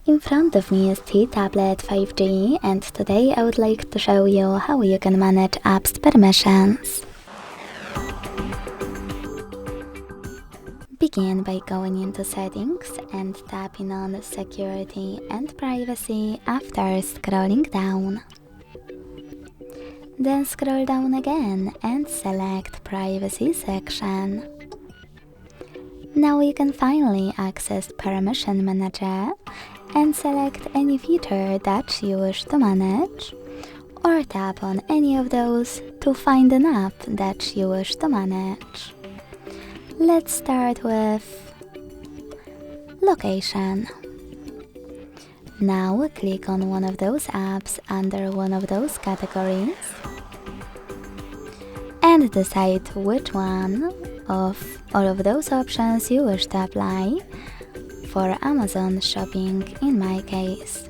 In front of me is the tablet 5G, and today I would like to show you how you can manage apps permissions. Begin by going into settings and tapping on security and privacy after scrolling down. Then scroll down again and select privacy section. Now you can finally access permission manager and select any feature that you wish to manage, or tap on any of those to find an app that you wish to manage. Let's start with location. Now click on one of those apps under one of those categories and decide which one of all of those options you wish to apply. For Amazon shopping in my case.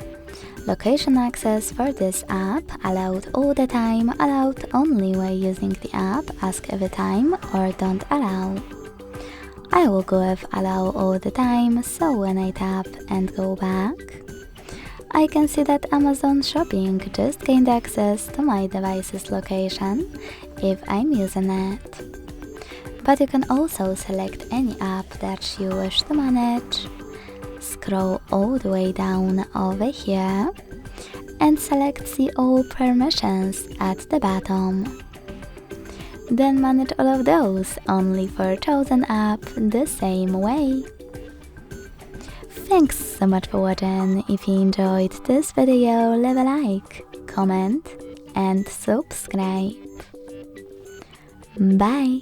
Location access for this app allowed all the time, allowed only while using the app, ask every time, or don't allow. I will go with allow all the time, so when I tap and go back, I can see that Amazon shopping just gained access to my device's location if I'm using it. But you can also select any app that you wish to manage. Scroll all the way down over here and select See All Permissions at the bottom. Then manage all of those only for chosen app the same way. Thanks so much for watching. If you enjoyed this video, leave a like, comment and subscribe. Bye!